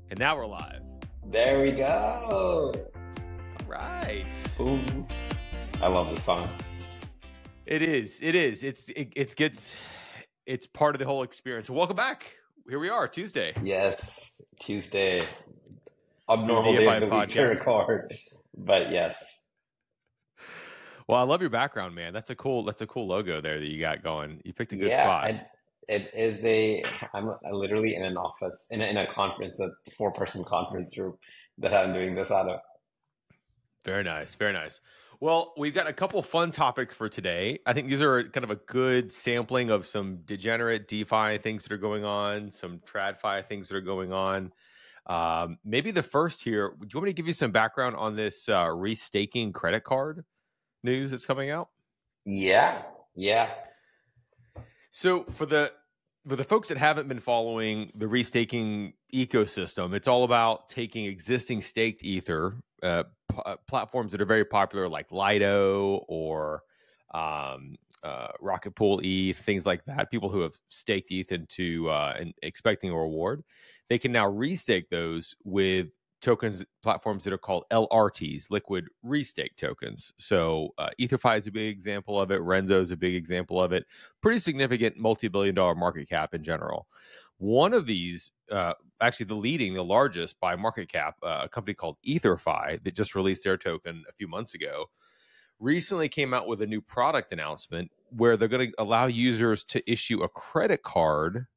And now we're live. There we go. All right. Ooh, I love this song. It is. It's part of the whole experience. So welcome back. Here we are, Tuesday. Yes, Tuesday. Abnormal day of the week to record, but yes. Well, I love your background, man. That's a cool logo there that you got going. You picked a good spot. It is I'm literally in an office, in a conference, a 4-person conference room that I'm doing this out of. Very nice. Very nice. Well, we've got a couple fun topics for today. I think these are kind of a good sampling of some degenerate DeFi things that are going on, some TradFi things that are going on. Maybe the first here, do you want me to give you some background on this restaking credit card news that's coming out? Yeah. So for the folks that haven't been following the restaking ecosystem, it's all about taking existing staked Ether, platforms that are very popular like Lido or Rocket Pool ETH, things like that. People who have staked ETH into and expecting a reward, they can now restake those with tokens platforms that are called LRTs, liquid restake tokens. So EtherFi is a big example of it. Renzo is a big example of it. Pretty significant multi-billion-dollar market cap in general. One of these, actually the largest by market cap, a company called EtherFi that just released their token a few months ago, recently came out with a new product announcement where they're going to allow users to issue a credit card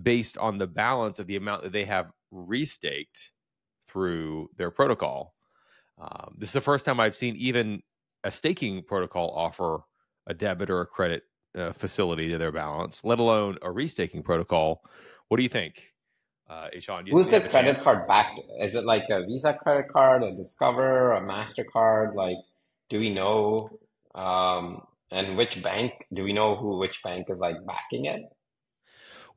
based on the balance of the amount that they have restaked through their protocol. This is the first time I've seen even a staking protocol offer a debit or a credit facility to their balance, let alone a restaking protocol. What do you think, Eshan? Who's the credit card backed? Is it like a Visa credit card, a Discover, a MasterCard? Like, do we know? And which bank? Do we know which bank is like backing it?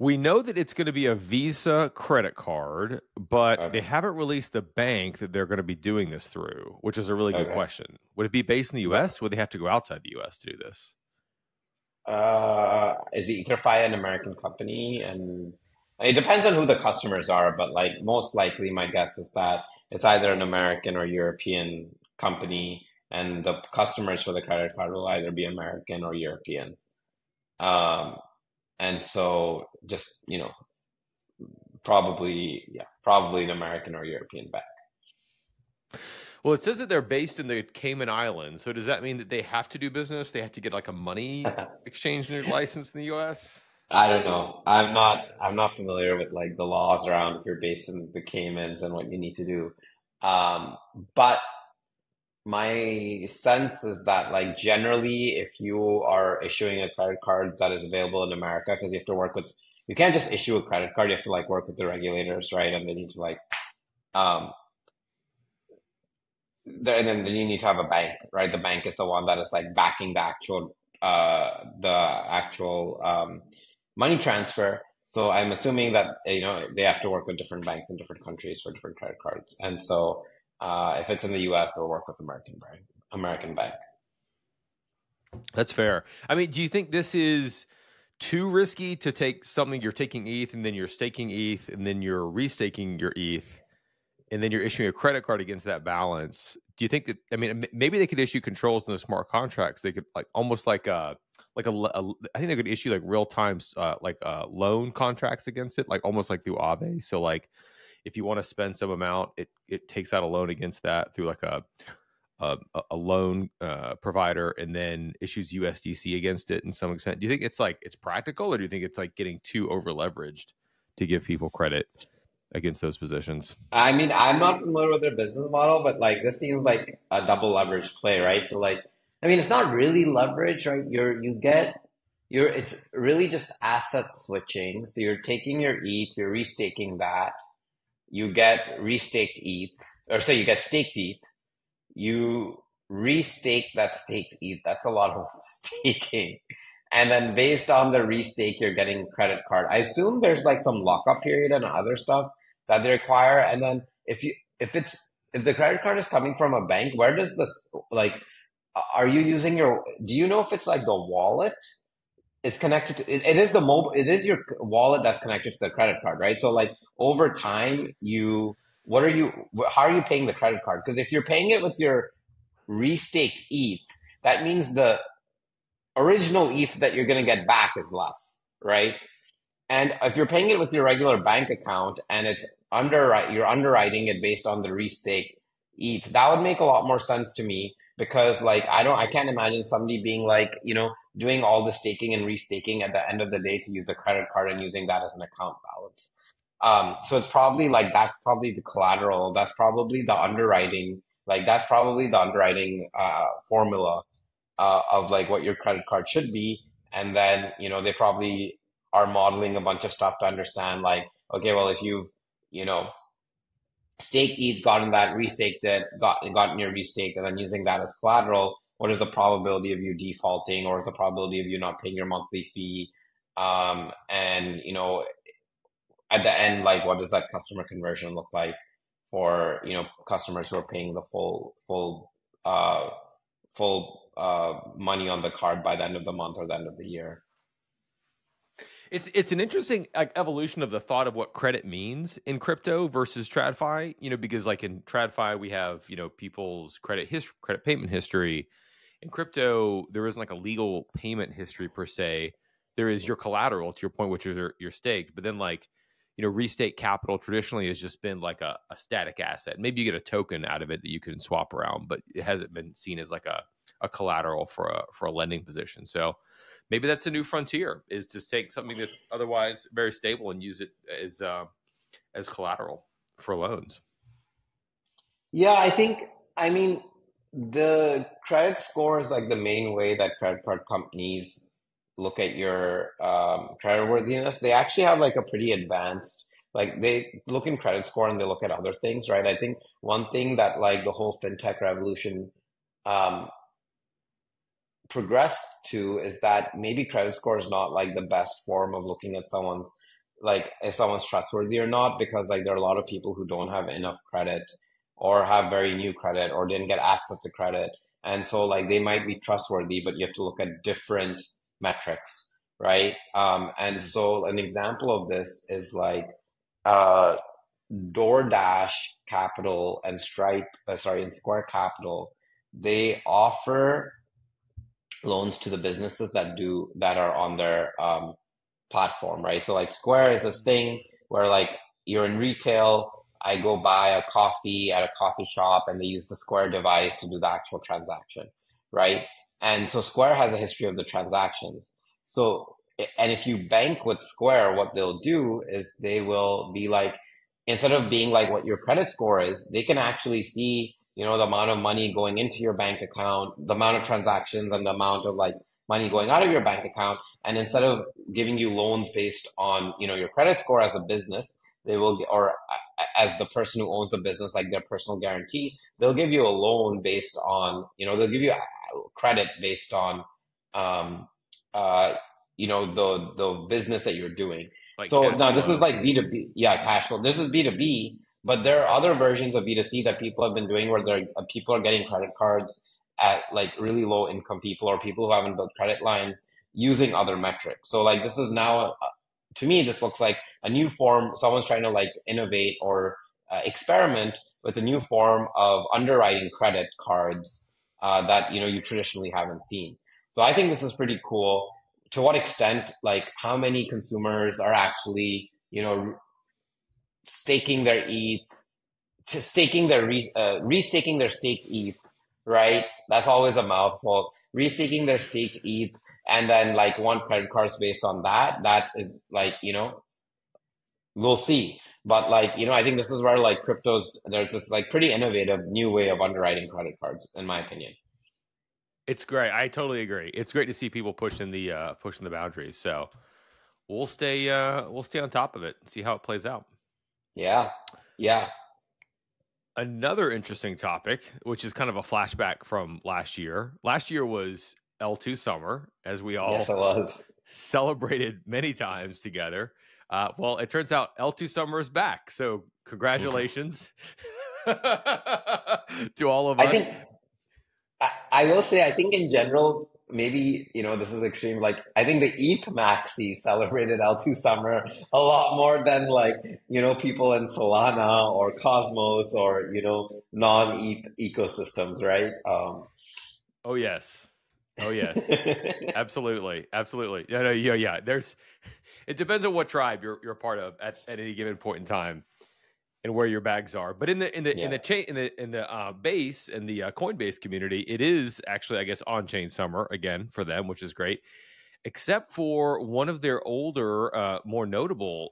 We know that it's going to be a Visa credit card, but they haven't released the bank that they're going to be doing this through, which is a really good question. Would it be based in the U.S.? Would they have to go outside the U.S. to do this? Is EtherFi an American company? And it depends on who the customers are, but like most likely my guess is that it's either an American or European company, and the customers for the credit card will either be American or Europeans. And so just, probably an American or European bank. Well, it says that they're based in the Cayman Islands. So does that mean that they have to do business? They have to get like a money exchange license in the US? I don't know. I'm not familiar with like the laws around if you're based in the Caymans and what you need to do. But my sense is that like generally if you are issuing a credit card that is available in America, because you can't just issue a credit card, you have to like work with the regulators, right? And they need to like and then you need to have a bank, right? The bank is the one that is like backing the actual money transfer. So I'm assuming that they have to work with different banks in different countries for different credit cards. And so if it's in the U.S., they'll work with American bank. That's fair. I mean, do you think this is too risky to take something you're taking ETH and then you're staking ETH and then you're restaking your ETH and then you're issuing a credit card against that balance? Do you think that, I mean, maybe they could issue controls in the smart contracts. They could like almost I think they could issue like real time, loan contracts against it, like almost like through Aave. So like, if you want to spend some amount, it takes out a loan against that through like a loan provider and then issues USDC against it in some extent. Do you think it's practical, or do you think it's like getting too over leveraged to give people credit against those positions? I mean, I'm not familiar with their business model, but like this seems like a double leverage play, right? So like, I mean, it's not really leverage, right? It's really just asset switching. So you're taking your ETH, you're restaking that. You get restaked ETH, or say you get staked ETH. You restake that staked ETH. That's a lot of staking. And then based on the restake, you're getting credit card. I assume there's like some lockup period and other stuff that they require. And then if the credit card is coming from a bank, where does this, like, are you using do you know if it's like the wallet it's connected to it is the mobile, it is your wallet that's connected to the credit card, right? So like over time, what are you how are you paying the credit card? Because if you're paying it with your restaked ETH, that means the original ETH that you're going to get back is less, right? And if you're paying it with your regular bank account and you're underwriting it based on the restake ETH, that would make a lot more sense to me because like I can't imagine somebody being like, doing all the staking and restaking at the end of the day to use a credit card and using that as an account balance. So it's probably like that's probably the collateral, that's probably the underwriting, formula of like what your credit card should be. And then, they probably are modeling a bunch of stuff to understand like, okay, well, if you've, you know, staked ETH, gotten that, restaked it, gotten your restaked, and then using that as collateral, what is the probability of you defaulting, or is the probability of you not paying your monthly fee? And, at the end, like, what does that customer conversion look like for, customers who are paying the full money on the card by the end of the month or the end of the year? It's an interesting like evolution of the thought of what credit means in crypto versus TradFi, because like in TradFi we have, people's credit payment history. In crypto, there isn't like a legal payment history per se. There is your collateral, to your point, which is your stake. But then like, restate capital traditionally has just been like a static asset. Maybe you get a token out of it that you can swap around, but it hasn't been seen as like a collateral for a lending position. So maybe that's a new frontier, is to take something that's otherwise very stable and use it as collateral for loans. Yeah, I mean, the credit score is like the main way that credit card companies look at your credit worthiness. They actually have like a pretty advanced, like they look in credit score and they look at other things, right? I think one thing that like the whole fintech revolution um, progressed to is that maybe credit score is not like the best form of looking at someone's, like if someone's trustworthy or not, because like there are a lot of people who don't have enough credit or have very new credit or didn't get access to credit, and so like they might be trustworthy, but you have to look at different metrics, right? And so an example of this is like uh DoorDash Capital and and Square Capital. They offer loans to the businesses that are on their platform, right? So like Square is this thing where like you're in retail, I go buy a coffee at a coffee shop and they use the Square device to do the actual transaction, right? And so Square has a history of the transactions. So, and if you bank with Square, what they'll do is they will be like, instead of being like what your credit score is, they can actually see, the amount of money going into your bank account, the amount of transactions and the amount of like money going out of your bank account. And instead of giving you loans based on, your credit score as a business, they will, or as the person who owns the business, like their personal guarantee, they'll give you a loan based on, they'll give you credit based on, the business that you're doing. Like So cash now this is flow. like B2B. Yeah, cash flow. This is B2B, but there are other versions of B2C that people have been doing where people are getting credit cards at like really low income people or people who haven't built credit lines using other metrics. So like this is now, to me, this looks like a new form. Someone's trying to like innovate or experiment with a new form of underwriting credit cards that, you traditionally haven't seen. So I think this is pretty cool. To what extent, like how many consumers are actually, staking their ETH, to staking their restaking their staked ETH, right? That's always a mouthful. Restaking their staked ETH, and then like one credit cards based on that. That is like, we'll see. But like, I think this is where like there's this like pretty innovative new way of underwriting credit cards, in my opinion. It's great. I totally agree. It's great to see people pushing the boundaries. So we'll stay on top of it and see how it plays out. Yeah. Yeah. Another interesting topic, which is kind of a flashback from last year. Last year was L2 summer, as we all Yes, it was. celebrated many times together. Well, it turns out L2 summer is back. So congratulations to all of us. I will say, I think in general, maybe, this is extreme. Like, I think the ETH maxi celebrated L2 summer a lot more than like, people in Solana or Cosmos or, non-ETH ecosystems, right? Oh yes. Oh yes. Absolutely. Absolutely. Yeah, no, yeah. It depends on what tribe you're part of at any given point in time and where your bags are. But in Yeah. the base and the Coinbase community, it is actually, I guess, on-chain summer again for them, which is great. Except for one of their older, more notable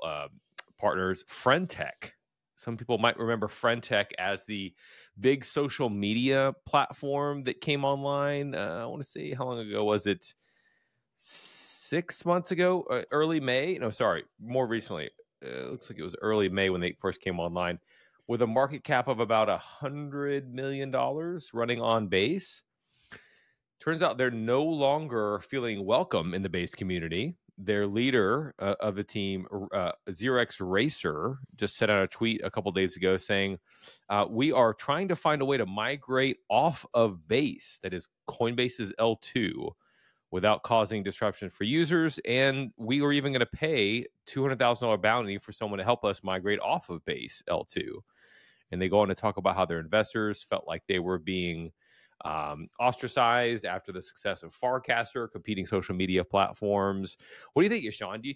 partners, FriendTech. Some people might remember FriendTech as the big social media platform that came online. I want to see, how long ago was it? 6 months ago, early May. No, sorry, more recently. It looks like it was early May when they first came online, with a market cap of about $100 million running on Base. Turns out they're no longer feeling welcome in the Base community. Their leader of the team, Xerox Racer, just sent out a tweet a couple days ago saying, we are trying to find a way to migrate off of Base, that is Coinbase's L2, without causing disruption for users. And we were even going to pay $200,000 bounty for someone to help us migrate off of Base L2. And they go on to talk about how their investors felt like they were being ostracized after the success of Farcaster, competing social media platforms. What do you think, Eshan? Do you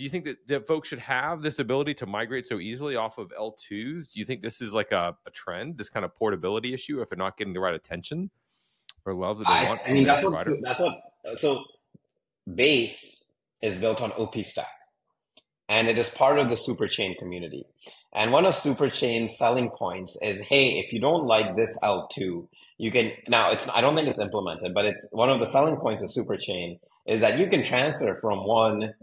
think that folks should have this ability to migrate so easily off of L2s? Do you think this is like a trend, this kind of portability issue, if they're not getting the right attention or love that they want I from mean, their provider? so Base is built on OP Stack, and it is part of the superchain community. And one of superchain's selling points is, hey, if you don't like this L2, you can, now I don't think it's implemented, but it's one of the selling points of superchain is that you can transfer from one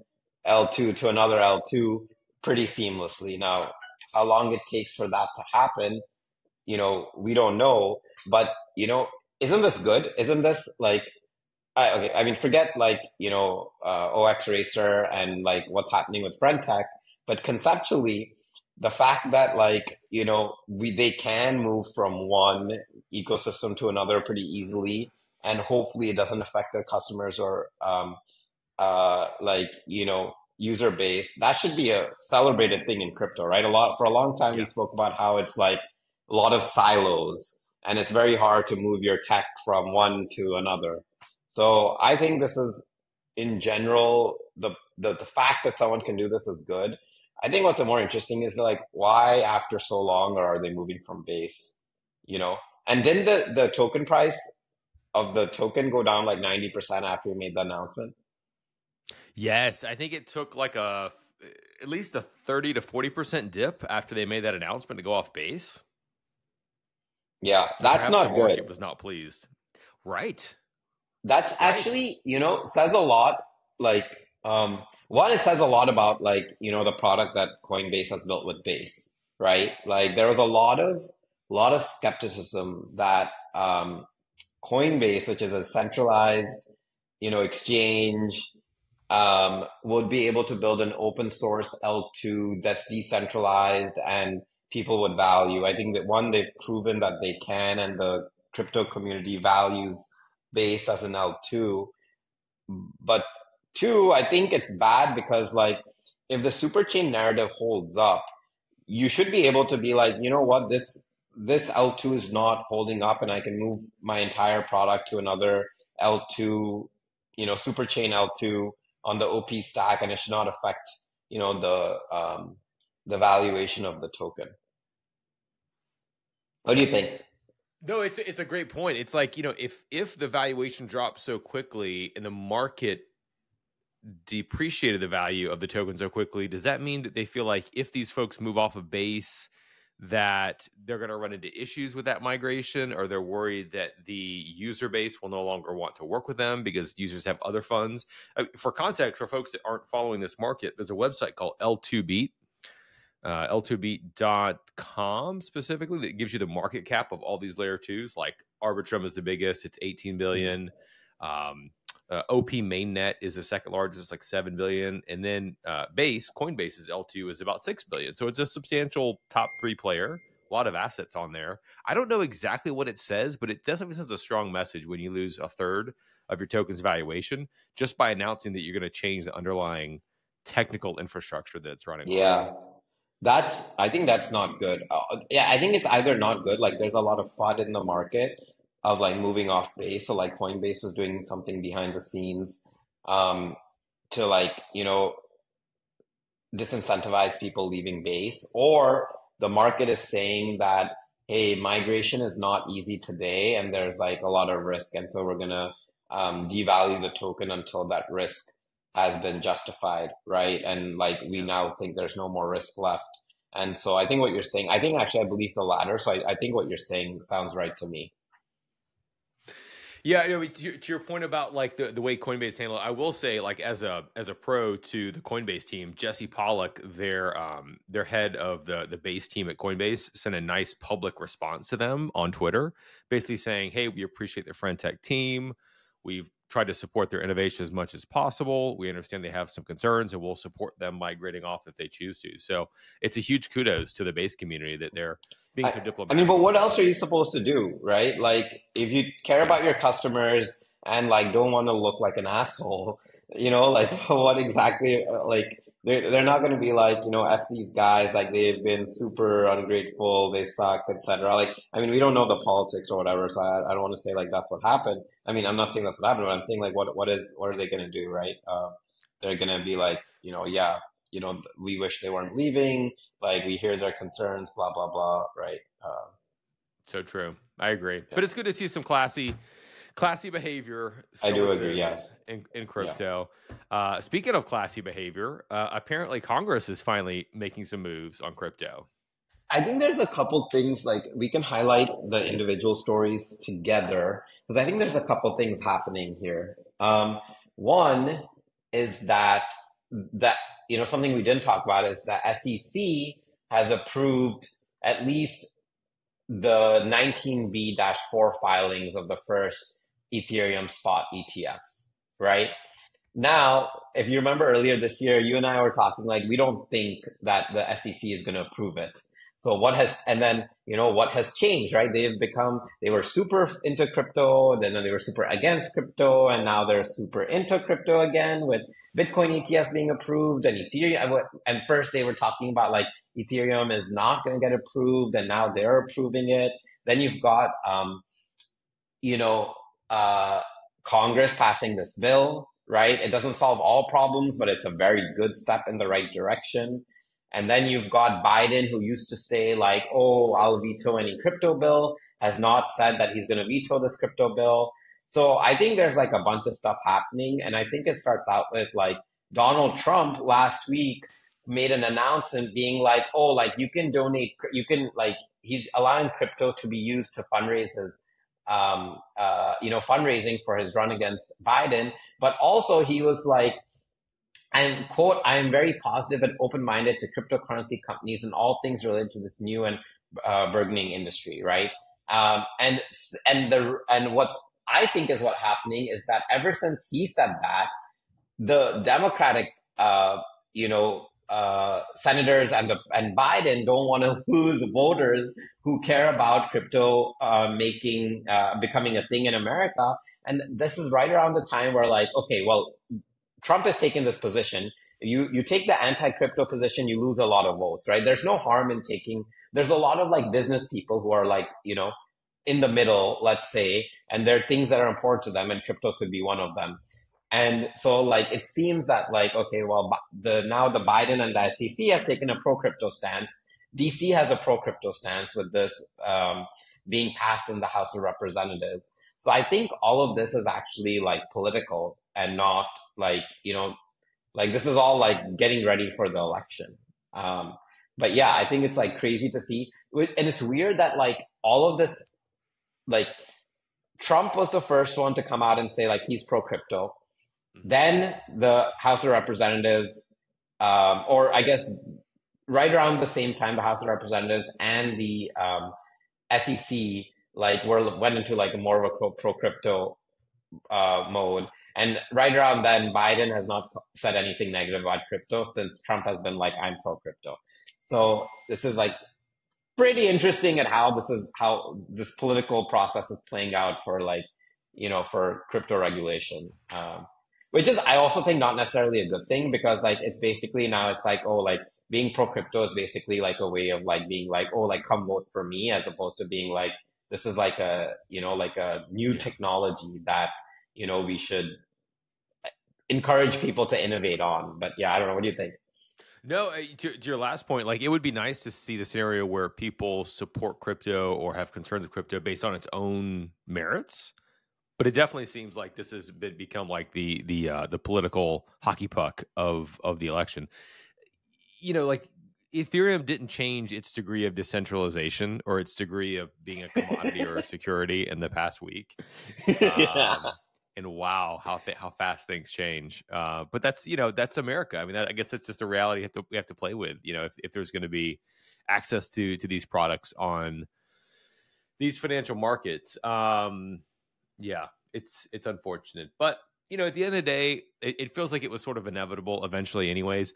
L2 to another L2 pretty seamlessly. Now, how long it takes for that to happen, we don't know, but, isn't this good? Isn't this like, okay, I mean, forget like, OX Racer and like what's happening with FriendTech, but conceptually, the fact that like, they can move from one ecosystem to another pretty easily, and hopefully it doesn't affect their customers or, like, user base, that should be a celebrated thing in crypto, right? For a long time, we spoke about how it's like a lot of silos and it's very hard to move your tech from one to another. So I think this is, in general, the fact that someone can do this is good. I think what's more interesting is like, why after so long are they moving from Base, And didn't the token price of the token go down like 90% after we made the announcement? Yes, I think it took like at least a 30 to 40% dip after they made that announcement to go off Base. Yeah, So that's not the market good. was not pleased. Right. That's actually, says a lot. Like, one, it says a lot about like, the product that Coinbase has built with Base, right? Like there was a lot of skepticism that, Coinbase, which is a centralized, exchange, would be able to build an open source L2 that's decentralized and people would value. I think that one, they've proven that they can, and the crypto community values Base as an L2. But two, I think it's bad because like if the superchain narrative holds up, you should be able to be like, you know what, this L2 is not holding up and I can move my entire product to another L2, superchain L2 on the OP stack, and it should not affect, the valuation of the token. What do you think? No, it's a great point. It's like, if the valuation dropped so quickly and the market depreciated the value of the token so quickly, does that mean that they feel like if these folks move off of Base, that they're going to run into issues with that migration, or they're worried that the user base will no longer want to work with them because users have other funds? For context, for folks that aren't following this market, there's a website called L2Beat, L2Beat.com specifically, that gives you the market cap of all these layer twos. Like Arbitrum is the biggest, it's 18 billion. OP mainnet is the second largest, it's like 7 billion. And then Coinbase's L2 is about 6 billion. So it's a substantial top 3 player lot of assets on there. I don't know exactly what it says, but it definitely sends a strong message when you lose a third of your token's valuation just by announcing that you're going to change the underlying technical infrastructure that it's running on. Yeah. I think that's not good. Yeah, I think it's either not good, like there's a lot of FUD in the market of like moving off base. So like Coinbase was doing something behind the scenes um, to like, disincentivize people leaving base, or the market is saying that, hey, migration is not easy today and there's like a lot of risk. And so we're gonna devalue the token until that risk has been justified, right? And like we now think there's no more risk left. And so I think what you're saying, I think actually I believe the latter. So I think what you're saying sounds right to me. Yeah, to your point about like the way Coinbase handle it, I will say like as a pro to the Coinbase team, Jesse Pollock, their head of the base team at Coinbase, sent a nice public response to them on Twitter, basically saying, "Hey, we appreciate the FriendTech team. We've tried to support their innovation as much as possible. We understand they have some concerns, and we'll support them migrating off if they choose to." So it's a huge kudos to the base community that they're being so diplomatic. I mean, but what else are you supposed to do, right? Like, if you care about your customers and like don't want to look like an asshole, like what exactly? Like, they're not going to be like, f these guys, like they've been super ungrateful, they suck, etc. Like, I mean, we don't know the politics or whatever, so I don't want to say like that's what happened. I mean, I'm not saying that's what happened, but I'm saying like what are they going to do, right? They're going to be like, yeah, we wish they weren't leaving. Like we hear their concerns, blah blah blah, right? So true. I agree. Yeah. But it's good to see some classy behavior. I do agree. Yeah. In crypto. Yeah. Speaking of classy behavior, apparently Congress is finally making some moves on crypto. I think there's a couple things like we can highlight the individual stories together because I think there's a couple things happening here. One is that something we didn't talk about is that SEC has approved at least the 19B-4 filings of the first Ethereum spot ETFs, right? Now, if you remember earlier this year, you and I were talking like we don't think that the SEC is going to approve it. So what has changed, right? They were super into crypto, then they were super against crypto, and now they're super into crypto again with Bitcoin ETFs being approved and Ethereum. And first they were talking about like Ethereum is not going to get approved, and now they're approving it. Then you've got, Congress passing this bill, right? It doesn't solve all problems, but it's a very good step in the right direction. And then you've got Biden, who used to say like, oh, I'll veto any crypto bill, has not said that he's going to veto this crypto bill. So I think there's like a bunch of stuff happening. And I think it starts out with like Donald Trump last week made an announcement being like, oh, like you can donate, he's allowing crypto to be used to fundraise his, fundraising for his run against Biden. But also he was like, I am very positive and open-minded to cryptocurrency companies and all things related to this new and burgeoning industry, right? And what's I think is what happening is that ever since he said that, the Democratic, senators and Biden don't want to lose voters who care about crypto becoming a thing in America. And this is right around the time where like, okay, well, Trump is taking this position. You take the anti-crypto position, you lose a lot of votes, right? There's no harm in there's a lot of like business people who are like, in the middle, let's say, and there are things that are important to them and crypto could be one of them. And so like, it seems that like, okay, well, now the Biden and the SEC have taken a pro-crypto stance. DC has a pro-crypto stance with this being passed in the House of Representatives. So I think all of this is actually like political and not like, like this is all like getting ready for the election. But yeah, I think it's like crazy to see. And it's weird that like all of this, like Trump was the first one to come out and say like he's pro-crypto. Then the House of Representatives, or I guess right around the same time, the House of Representatives and the SEC like went into like more of a pro-crypto mode. And right around then, Biden has not said anything negative about crypto since Trump has been like, I'm pro-crypto. So this is like pretty interesting at how this political process is playing out for like, for crypto regulation. Which is, I also think, not necessarily a good thing, because like it's basically now it's like, oh, like being pro crypto is basically like a way of like being like, oh, like come vote for me, as opposed to being like, this is like a, like a new technology that, we should encourage people to innovate on. But yeah, I don't know. What do you think? No, to your last point, like it would be nice to see the scenario where people support crypto or have concerns with crypto based on its own merits. But it definitely seems like this has become like the political hockey puck of the election. Like Ethereum didn't change its degree of decentralization or its degree of being a commodity or a security in the past week. Yeah. And wow, how fast things change. But that's America. I mean, I guess that's just a reality we have to play with. If there's going to be access to these products on these financial markets. Yeah, it's unfortunate, but at the end of the day, it feels like it was sort of inevitable eventually anyways.